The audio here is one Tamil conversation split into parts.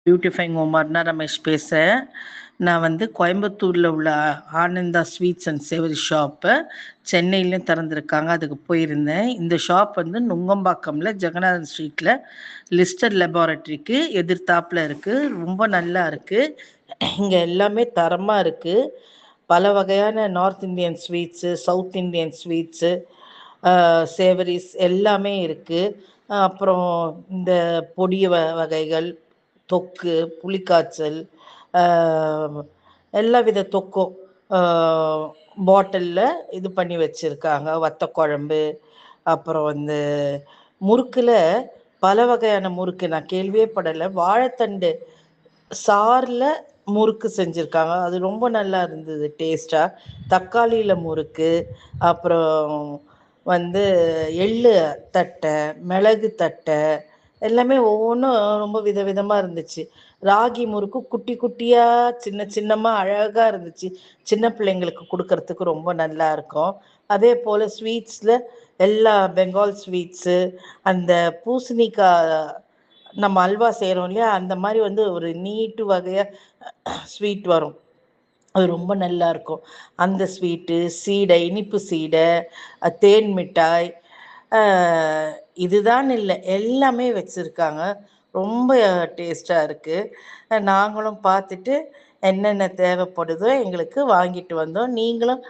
பியூட்டிஃபைங் உமர்னா ரமேஷ் பேசுகிறேன். நான் கோயம்புத்தூரில் உள்ள ஆனந்தா ஸ்வீட்ஸ் அண்ட் சேவரி ஷாப்பை சென்னையிலையும் திறந்துருக்காங்க, அதுக்கு போயிருந்தேன். இந்த ஷாப் நுங்கம்பாக்கம்ல ஜெகநாதன் ஸ்ட்ரீட்டில் லிஸ்டர் லெபார்ட்டரிக்கு எதிர்த்தாப்பில் இருக்குது. ரொம்ப நல்லா இருக்குது. இங்கே எல்லாமே தரமாக இருக்குது. பல வகையான north Indian sweets, south Indian sweets, savouries எல்லாமே இருக்குது. அப்புறம் இந்த பொடிய வகைகள், தொக்கு, புளிக்காய்ச்சல், எல்லா வித தொக்கும் பாட்டிலில் இது பண்ணி வச்சுருக்காங்க. வத்த குழம்பு, அப்புறம் முறுக்கில் பல வகையான முறுக்கு நான் கேள்வியே படலை. வாழைத்தண்டு சாரில் முறுக்கு செஞ்சுருக்காங்க, அது ரொம்ப நல்லா இருந்தது டேஸ்ட்டாக. தக்காளியில் முறுக்கு, அப்புறம் எள்ளு தட்டை, மிளகு தட்டை, எல்லாமே ஒவ்வொன்றும் ரொம்ப விதவிதமாக இருந்துச்சு. ராகி முறுக்கு குட்டி குட்டியாக சின்ன சின்னமாக அழகாக இருந்துச்சு. சின்ன பிள்ளைங்களுக்கு கொடுக்கறதுக்கு ரொம்ப நல்லா இருக்கும். அதே போல் ஸ்வீட்ஸில் எல்லா பெங்கால் ஸ்வீட்ஸு, அந்த பூசணிக்காய் நம்ம அல்வா செய்கிறோம் இல்லையா, அந்த மாதிரி ஒரு நீட்டு வகையாக ஸ்வீட் வரும், அது ரொம்ப நல்லா இருக்கும். அந்த ஸ்வீட்டு, சீடை, இனிப்பு சீடை, தேன் மிட்டாய், இதுதான் இல்லை, எல்லாமே வச்சுருக்காங்க. ரொம்ப டேஸ்டாக இருக்குது. நாங்களும் பார்த்துட்டு என்னென்ன தேவைப்படுதோ எங்களுக்கு வாங்கிட்டு வந்தோம். நீங்களும்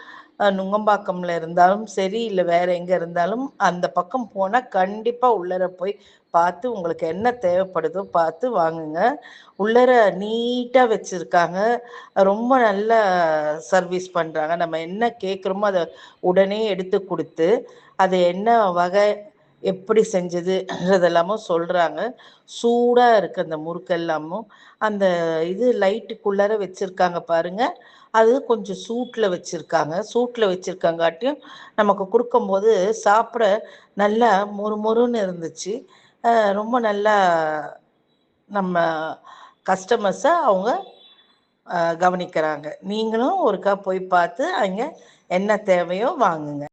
நுங்கம்பாக்கம்ல இருந்தாலும் சரி, இல்லை வேறு எங்கே இருந்தாலும் அந்த பக்கம் போனால் கண்டிப்பாக உள்ளர போய் பார்த்து உங்களுக்கு என்ன தேவைப்படுதோ பார்த்து வாங்குங்க. உள்ளர நீட்டாக வச்சுருக்காங்க, ரொம்ப நல்லா சர்வீஸ் பண்ணுறாங்க. நம்ம என்ன கேட்குறோமோ அதை உடனே எடுத்து கொடுத்து அது என்ன வகை எப்படி செஞ்சதுன்றதெல்லாமும் சொல்கிறாங்க. சூடாக இருக்குது அந்த முறுக்கெல்லாமும். அந்த இது லைட்டுக்குள்ளார வச்சுருக்காங்க பாருங்கள், அது கொஞ்சம் சூட்டில் வச்சுருக்காங்க. சூட்டில் வச்சுருக்காங்காட்டியும் நமக்கு கொடுக்கும்போது சாப்பிட நல்லா மொறுமொறுன்னு இருந்துச்சு. ரொம்ப நல்லா நம்ம கஸ்டமர்ஸை அவங்க கவனிக்கிறாங்க. நீங்களும் ஒருக்கா போய் பார்த்து அங்கே என்ன தேவையோ வாங்குங்க.